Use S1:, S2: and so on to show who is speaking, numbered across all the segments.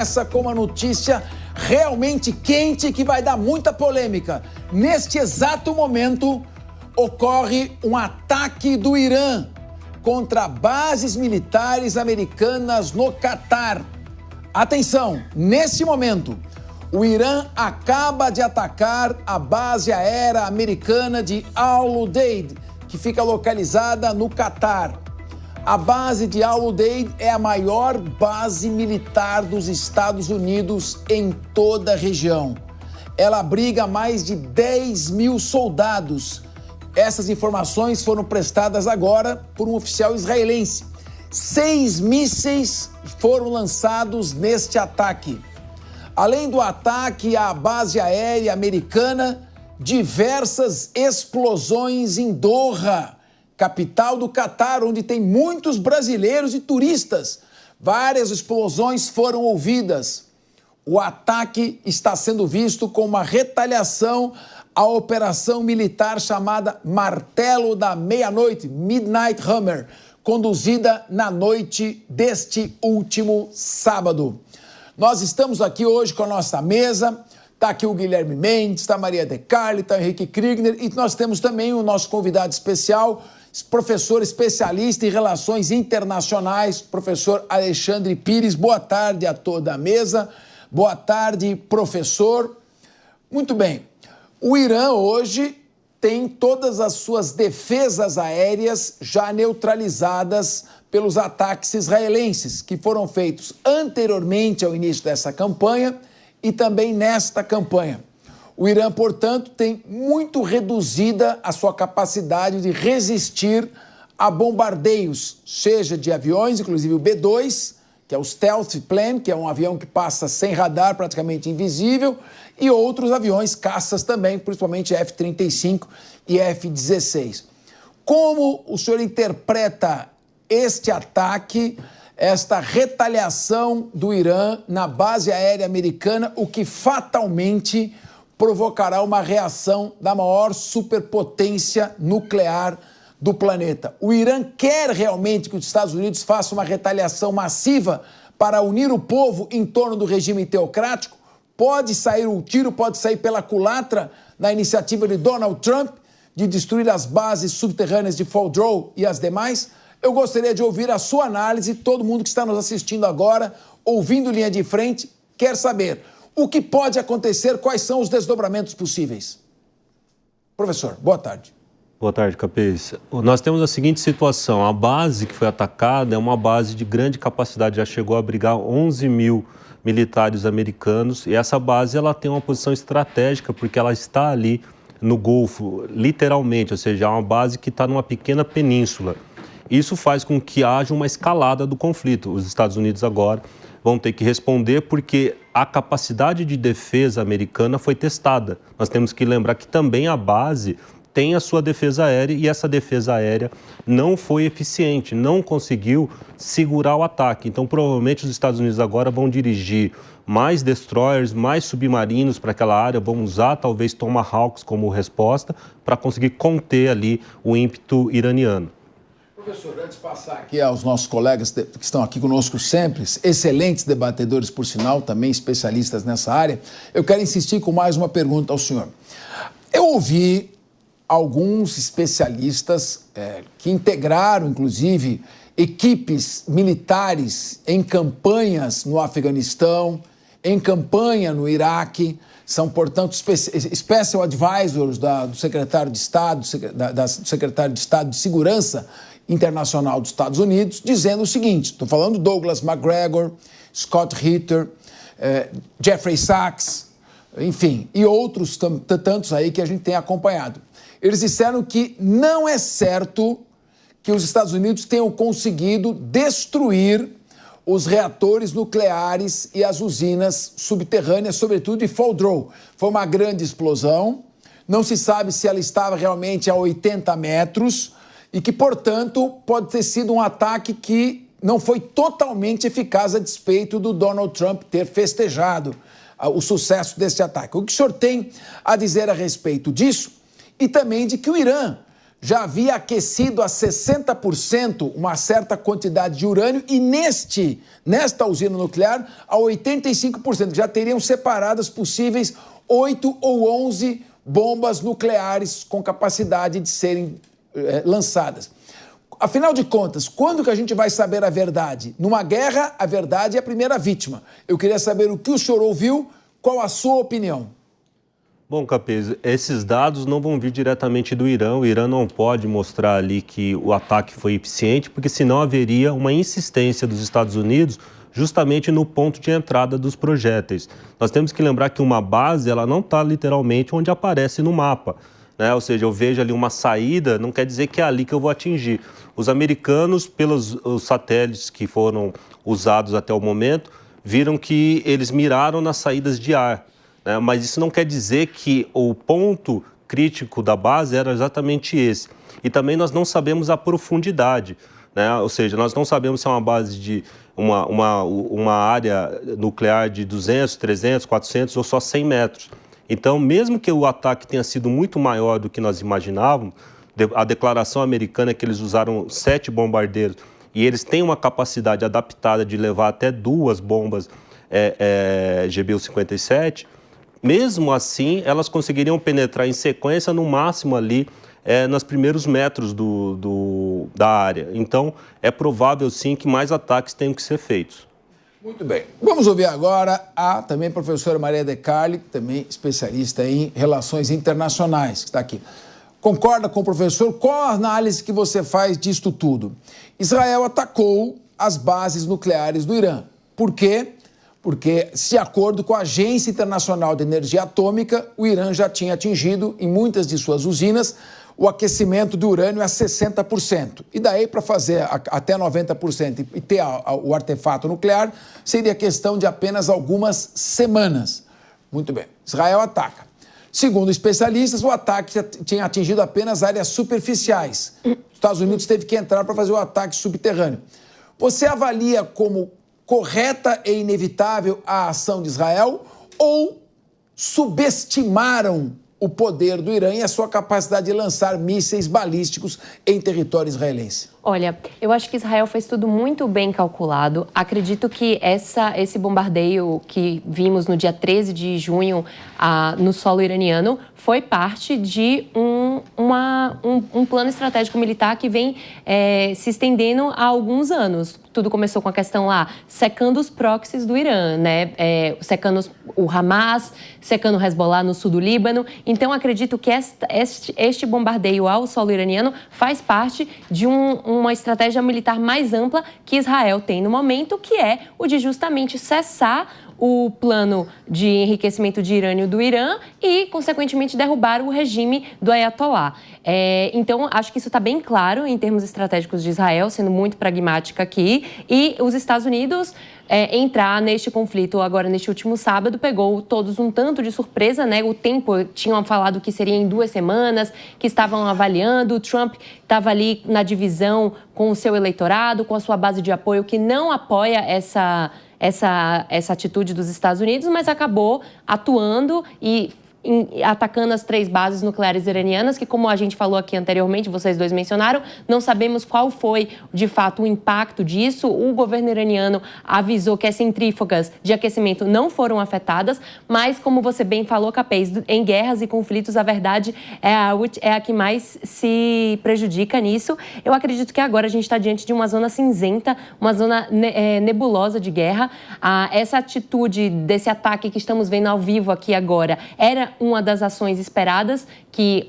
S1: Essa com uma notícia realmente quente que vai dar muita polêmica. Neste exato momento, ocorre um ataque do Irã contra bases militares americanas no Catar. Atenção, nesse momento, o Irã acaba de atacar a base aérea americana de Al-Udeid, que fica localizada no Catar. A base de Al-Udeid é a maior base militar dos Estados Unidos em toda a região. Ela abriga mais de 10 mil soldados. Essas informações foram prestadas agora por um oficial israelense. 6 mísseis foram lançados neste ataque. Além do ataque à base aérea americana, diversas explosões em Doha, capital do Catar, onde tem muitos brasileiros e turistas. Várias explosões foram ouvidas. O ataque está sendo visto como uma retaliação à operação militar chamada Martelo da Meia-Noite, Midnight Hammer, conduzida na noite deste último sábado. Nós estamos aqui hoje com a nossa mesa. Está aqui o Guilherme Mendes, está a Maria De Carli, está o Henrique Kriegner e nós temos também o nosso convidado especial, professor especialista em relações internacionais, professor Alexandre Pires. Boa tarde a toda a mesa. Boa tarde, professor. Muito bem. O Irã hoje tem todas as suas defesas aéreas já neutralizadas pelos ataques israelenses, que foram feitos anteriormente ao início dessa campanha e também nesta campanha. O Irã, portanto, tem muito reduzida a sua capacidade de resistir a bombardeios, seja de aviões, inclusive o B-2, que é o Stealth Plane, que é um avião que passa sem radar, praticamente invisível, e outros aviões, caças também, principalmente F-35 e F-16. Como o senhor interpreta este ataque, esta retaliação do Irã na base aérea americana, o que fatalmente provocará uma reação da maior superpotência nuclear do planeta? O Irã quer realmente que os Estados Unidos façam uma retaliação massiva para unir o povo em torno do regime teocrático? Pode sair o tiro, pode sair pela culatra na iniciativa de Donald Trump de destruir as bases subterrâneas de Fordow e as demais? Eu gostaria de ouvir a sua análise. Todo mundo que está nos assistindo agora, ouvindo Linha de Frente, quer saber o que pode acontecer, quais são os desdobramentos possíveis. Professor, boa tarde.
S2: Boa tarde, Capês. Nós temos a seguinte situação: a base que foi atacada é uma base de grande capacidade, já chegou a abrigar 11 mil militares americanos, e essa base ela tem uma posição estratégica porque ela está ali no Golfo, literalmente, ou seja, é uma base que está numa pequena península. Isso faz com que haja uma escalada do conflito. Os Estados Unidos agora vão ter que responder porque a capacidade de defesa americana foi testada. Nós temos que lembrar que também a base tem a sua defesa aérea e essa defesa aérea não foi eficiente, não conseguiu segurar o ataque. Então, provavelmente, os Estados Unidos agora vão dirigir mais destroyers, mais submarinos para aquela área, vão usar talvez Tomahawks como resposta para conseguir conter ali o ímpeto iraniano.
S1: Professor, antes de passar aqui aos nossos colegas que estão aqui conosco sempre, excelentes debatedores, por sinal, também especialistas nessa área, eu quero insistir com mais uma pergunta ao senhor. Eu ouvi alguns especialistas que integraram, inclusive, equipes militares em campanhas no Afeganistão, em campanha no Iraque, são, portanto, special advisors do secretário de Estado, do secretário de Estado de Segurança Internacional dos Estados Unidos, dizendo o seguinte: estou falando Douglas Macgregor, Scott Ritter, Jeffrey Sachs, enfim, e outros tantos aí que a gente tem acompanhado. Eles disseram que não é certo que os Estados Unidos tenham conseguido destruir os reatores nucleares e as usinas subterrâneas, sobretudo de Fordow. Foi uma grande explosão, não se sabe se ela estava realmente a 80 metros e que, portanto, pode ter sido um ataque que não foi totalmente eficaz a despeito do Donald Trump ter festejado o sucesso desse ataque. O que o senhor tem a dizer a respeito disso? E também de que o Irã já havia aquecido a 60% uma certa quantidade de urânio e nesta usina nuclear a 85%. Já teriam separadas possíveis 8 ou 11 bombas nucleares com capacidade de serem lançadas. Afinal de contas, quando que a gente vai saber a verdade? Numa guerra, a verdade é a primeira vítima. Eu queria saber o que o senhor ouviu, qual a sua opinião?
S2: Bom, Capês, esses dados não vão vir diretamente do Irã. O Irã não pode mostrar ali que o ataque foi eficiente, porque senão haveria uma insistência dos Estados Unidos justamente no ponto de entrada dos projéteis. Nós temos que lembrar que uma base, ela não está literalmente onde aparece no mapa, né? Ou seja, eu vejo ali uma saída, não quer dizer que é ali que eu vou atingir. Os americanos, pelos os satélites que foram usados até o momento, viram que eles miraram nas saídas de ar. Mas isso não quer dizer que o ponto crítico da base era exatamente esse. E também nós não sabemos a profundidade, né? Ou seja, nós não sabemos se é uma base de uma área nuclear de 200, 300, 400 ou só 100 metros. Então, mesmo que o ataque tenha sido muito maior do que nós imaginávamos, a declaração americana é que eles usaram 7 bombardeiros e eles têm uma capacidade adaptada de levar até 2 bombas GBU-57, mesmo assim, elas conseguiriam penetrar em sequência, no máximo ali, nos primeiros metros da área. Então, é provável, sim, que mais ataques tenham que ser feitos.
S1: Muito bem. Vamos ouvir agora a também professora Maria De Carli, também especialista em relações internacionais, que está aqui. Concorda com o professor? Qual a análise que você faz disto tudo? Israel atacou as bases nucleares do Irã. Por quê? Porque, de acordo com a Agência Internacional de Energia Atômica, o Irã já tinha atingido, em muitas de suas usinas, o aquecimento do urânio a 60%. E daí, para fazer até 90% e ter o artefato nuclear, seria questão de apenas algumas semanas. Muito bem. Israel ataca. Segundo especialistas, o ataque tinha atingido apenas áreas superficiais. Os Estados Unidos teve que entrar para fazer o ataque subterrâneo. Você avalia como correta e inevitável a ação de Israel ou subestimaram o poder do Irã e a sua capacidade de lançar mísseis balísticos em território israelense?
S3: Olha, eu acho que Israel fez tudo muito bem calculado. Acredito que esse bombardeio que vimos no dia 13 de junho no solo iraniano foi parte de um plano estratégico militar que vem se estendendo há alguns anos. Tudo começou com a questão lá, secando os proxies do Irã, né? Secando o Hamas, secando o Hezbollah no sul do Líbano. Então, acredito que este bombardeio ao solo iraniano faz parte de uma estratégia militar mais ampla que Israel tem no momento, que é o de justamente cessar o plano de enriquecimento de urânio do Irã e, consequentemente, derrubar o regime do Ayatollah. Então, acho que isso está bem claro em termos estratégicos de Israel, sendo muito pragmática aqui. E os Estados Unidos entrar neste conflito agora, neste último sábado, pegou todos um tanto de surpresa, né? O tempo, tinham falado que seria em 2 semanas, que estavam avaliando. O Trump estava ali na divisão com o seu eleitorado, com a sua base de apoio, que não apoia essa atitude dos Estados Unidos, mas acabou atuando e atacando as 3 bases nucleares iranianas, que, como a gente falou aqui anteriormente, vocês dois mencionaram, não sabemos qual foi, de fato, o impacto disso. O governo iraniano avisou que as centrífugas de aquecimento não foram afetadas, mas, como você bem falou, Capês, em guerras e conflitos, a verdade é a que mais se prejudica nisso. Eu acredito que agora a gente está diante de uma zona cinzenta, uma zona nebulosa de guerra. Essa atitude desse ataque que estamos vendo ao vivo aqui agora era uma das ações esperadas, que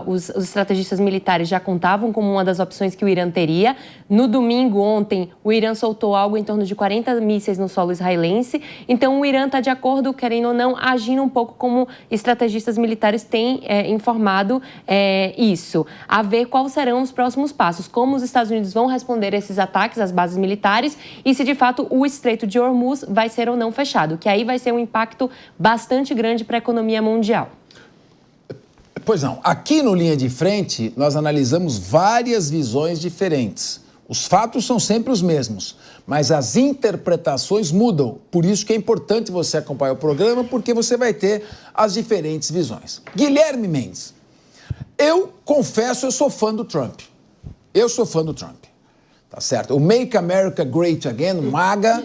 S3: os estrategistas militares já contavam como uma das opções que o Irã teria. No domingo, ontem, o Irã soltou algo em torno de 40 mísseis no solo israelense. Então, o Irã está de acordo, querendo ou não, agindo um pouco como estrategistas militares têm informado isso. A ver quais serão os próximos passos, como os Estados Unidos vão responder esses ataques às bases militares e se, de fato, o Estreito de Hormuz vai ser ou não fechado, que aí vai ser um impacto bastante grande para a economia mundial.
S1: Pois não. Aqui no Linha de Frente, nós analisamos várias visões diferentes. Os fatos são sempre os mesmos, mas as interpretações mudam. Por isso que é importante você acompanhar o programa, porque você vai ter as diferentes visões. Guilherme Mendes, Eu confesso, eu sou fã do Trump. Eu sou fã do Trump. Tá certo? O Make America Great Again, o MAGA,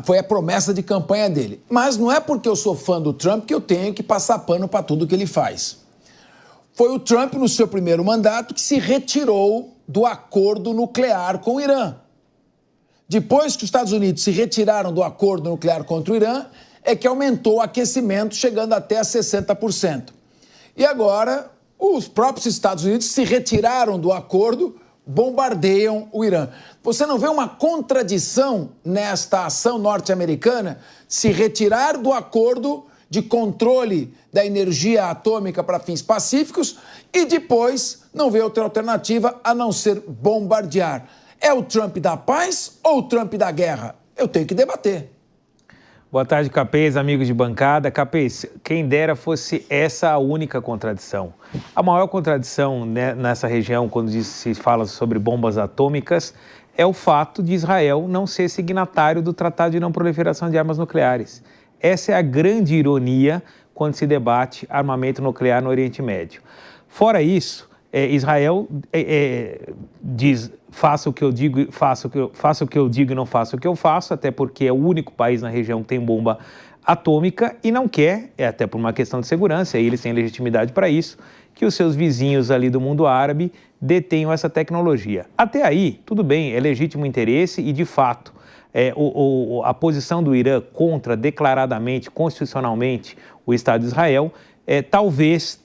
S1: foi a promessa de campanha dele. Mas não é porque eu sou fã do Trump que eu tenho que passar pano para tudo que ele faz. Foi o Trump, no seu primeiro mandato, que se retirou do acordo nuclear com o Irã. Depois que os Estados Unidos se retiraram do acordo nuclear contra o Irã, é que aumentou o aquecimento, chegando até a 60%. E agora, os próprios Estados Unidos se retiraram do acordo, bombardeiam o Irã. Você não vê uma contradição nesta ação norte-americana se retirar do acordo de controle da energia atômica para fins pacíficos e depois não vê outra alternativa a não ser bombardear? É o Trump da paz ou o Trump da guerra? Eu tenho que debater.
S4: Boa tarde, Capês, amigos de bancada. Capês, quem dera fosse essa a única contradição. A maior contradição, né, nessa região, quando se fala sobre bombas atômicas, é o fato de Israel não ser signatário do Tratado de Não Proliferação de Armas Nucleares. Essa é a grande ironia quando se debate armamento nuclear no Oriente Médio. Fora isso, Israel diz: faça o que eu digo, faça o que eu digo e não faça o que eu faço, até porque é o único país na região que tem bomba atômica e não quer, até por uma questão de segurança, e eles têm legitimidade para isso, que os seus vizinhos ali do mundo árabe detenham essa tecnologia. Até aí, tudo bem, é legítimo interesse e, de fato, a posição do Irã contra, declaradamente, constitucionalmente, o Estado de Israel, talvez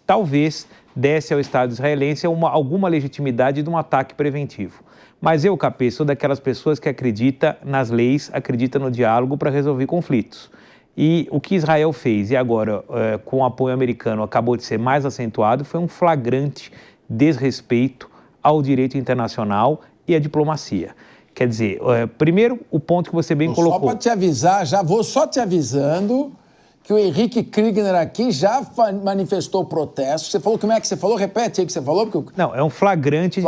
S4: desse ao Estado israelense alguma legitimidade de um ataque preventivo. Mas eu, Capê, sou daquelas pessoas que acredita nas leis, acredita no diálogo para resolver conflitos. E o que Israel fez, e agora com o apoio americano acabou de ser mais acentuado, foi um flagrante desrespeito ao direito internacional e à diplomacia. Quer dizer, primeiro, o ponto que você bem colocou.
S1: Só para te avisar, já vou só te avisando que o Henrique Kriegner aqui já manifestou protesto. Você falou, como é que você falou? Repete aí o que você falou. Porque
S4: Não, é um flagrante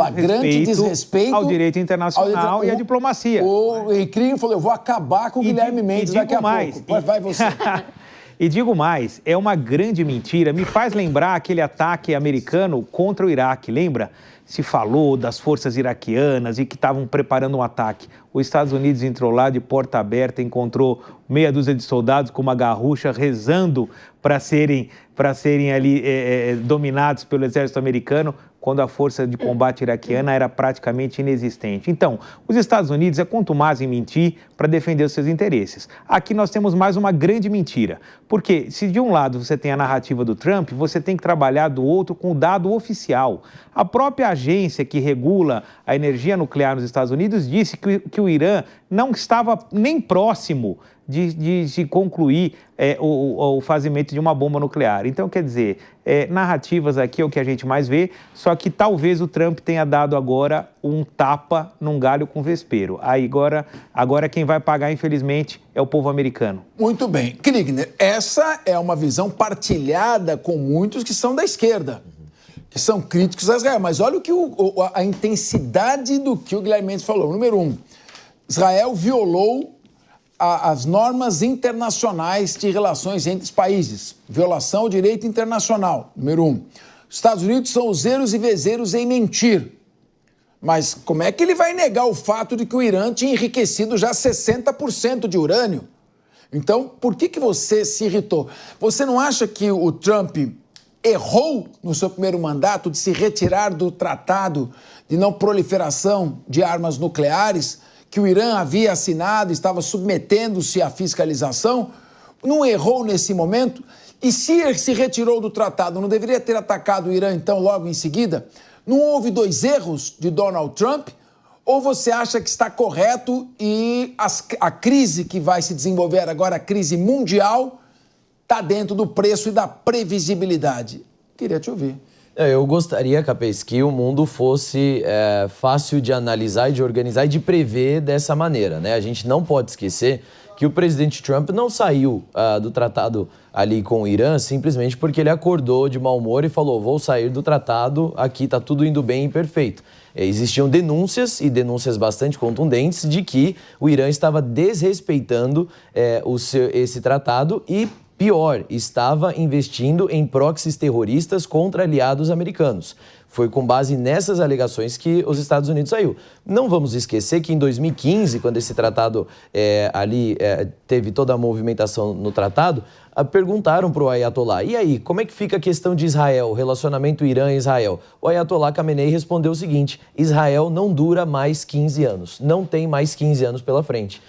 S4: desrespeito ao direito internacional e à diplomacia.
S1: O Henrique Kriegner falou, eu vou acabar com o Guilherme Mendes daqui a pouco. Vai você.
S4: E digo mais, é uma grande mentira. Me faz lembrar aquele ataque americano contra o Iraque, lembra? Se falou das forças iraquianas e que estavam preparando um ataque. Os Estados Unidos entrou lá de porta aberta, encontrou meia dúzia de soldados com uma garrucha rezando para serem ali dominados pelo exército americano, quando a força de combate iraquiana era praticamente inexistente. Então, os Estados Unidos é contumaz em mentir para defender os seus interesses. Aqui nós temos mais uma grande mentira, porque se de um lado você tem a narrativa do Trump, você tem que trabalhar do outro com o dado oficial. A própria agência que regula a energia nuclear nos Estados Unidos disse que o Irã não estava nem próximo de se concluir o fazimento de uma bomba nuclear. Então, quer dizer, narrativas aqui é o que a gente mais vê, só que talvez o Trump tenha dado agora um tapa num galho com vespeiro. Aí agora quem vai pagar, infelizmente, é o povo americano.
S1: Muito bem. Kriegner, essa é uma visão partilhada com muitos que são da esquerda, que são críticos a Israel. Mas olha a intensidade do que o Guilherme Mendes falou. Número 1, Israel violou as normas internacionais de relações entre os países. Violação ao direito internacional, número 1. Os Estados Unidos são os zeros e vezeiros em mentir. Mas como é que ele vai negar o fato de que o Irã tinha enriquecido já 60% de urânio? Então, por que você se irritou? Você não acha que o Trump errou no seu primeiro mandato de se retirar do Tratado de Não Proliferação de Armas Nucleares, que o Irã havia assinado, estava submetendo-se à fiscalização? Não errou nesse momento? E se ele se retirou do tratado, não deveria ter atacado o Irã, então, logo em seguida? Não houve 2 erros de Donald Trump? Ou você acha que está correto e a crise que vai se desenvolver agora, a crise mundial, está dentro do preço e da previsibilidade? Queria te ouvir.
S5: Eu gostaria, Capês, que o mundo fosse fácil de analisar e de organizar e de prever dessa maneira, né? A gente não pode esquecer que o presidente Trump não saiu do tratado ali com o Irã simplesmente porque ele acordou de mau humor e falou, vou sair do tratado, aqui está tudo indo bem e perfeito. Existiam denúncias, e denúncias bastante contundentes, de que o Irã estava desrespeitando esse tratado e Pior, estava investindo em proxies terroristas contra aliados americanos. Foi com base nessas alegações que os Estados Unidos saiu. Não vamos esquecer que em 2015, quando esse tratado teve toda a movimentação no tratado, perguntaram para o Ayatollah, e aí, como é que fica a questão de Israel, o relacionamento Irã-Israel? O Ayatollah Khamenei respondeu o seguinte: Israel não dura mais 15 anos, não tem mais 15 anos pela frente.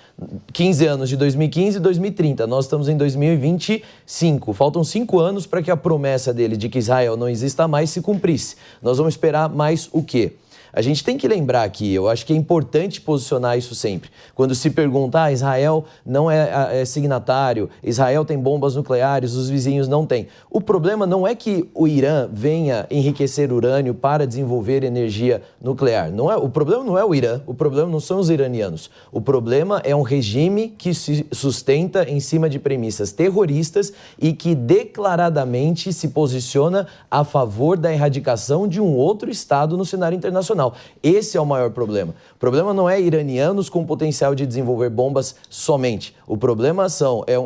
S5: 15 anos de 2015 e 2030, nós estamos em 2025, faltam 5 anos para que a promessa dele de que Israel não exista mais se cumprisse. Nós vamos esperar mais o quê? A gente tem que lembrar aqui, eu acho que é importante posicionar isso sempre. Quando se pergunta, Israel não é signatário, Israel tem bombas nucleares, os vizinhos não têm. O problema não é que o Irã venha enriquecer urânio para desenvolver energia nuclear. O problema não é o Irã, o problema não são os iranianos. O problema é um regime que se sustenta em cima de premissas terroristas e que declaradamente se posiciona a favor da erradicação de um outro Estado no cenário internacional. Esse é o maior problema. O problema não é iranianos com potencial de desenvolver bombas somente. O problema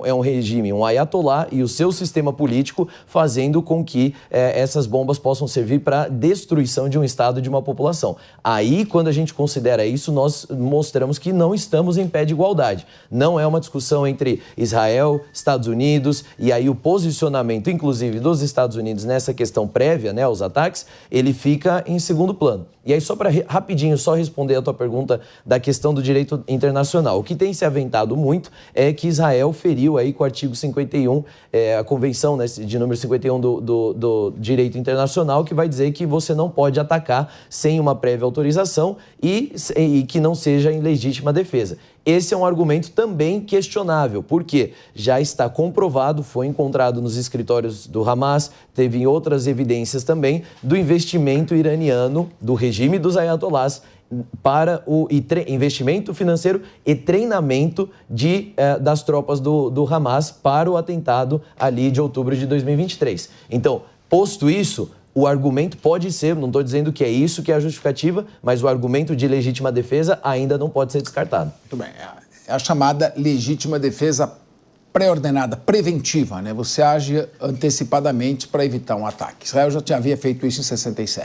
S5: é um regime, um ayatollah e o seu sistema político fazendo com que essas bombas possam servir para destruição de um Estado e de uma população. Aí, quando a gente considera isso, nós mostramos que não estamos em pé de igualdade. Não é uma discussão entre Israel, Estados Unidos, e aí o posicionamento, inclusive, dos Estados Unidos nessa questão prévia, né, aos ataques, ele fica em segundo plano. E aí, só para rapidinho, só responder a tua pergunta da questão do direito internacional. O que tem se aventado muito é que Israel feriu aí com o artigo 51, a convenção, né, de número 51 do direito internacional, que vai dizer que você não pode atacar sem uma prévia autorização e que não seja em legítima defesa. Esse é um argumento também questionável, porque já está comprovado, foi encontrado nos escritórios do Hamas, teve outras evidências também do investimento iraniano, do regime dos ayatollahs, para o investimento financeiro e treinamento das tropas do Hamas para o atentado ali de outubro de 2023. Então, posto isso, o argumento pode ser, não estou dizendo que é isso que é a justificativa, mas o argumento de legítima defesa ainda não pode ser descartado.
S1: Muito bem. É a chamada legítima defesa pré-ordenada, preventiva, né? Você age antecipadamente para evitar um ataque. Israel já havia feito isso em 67.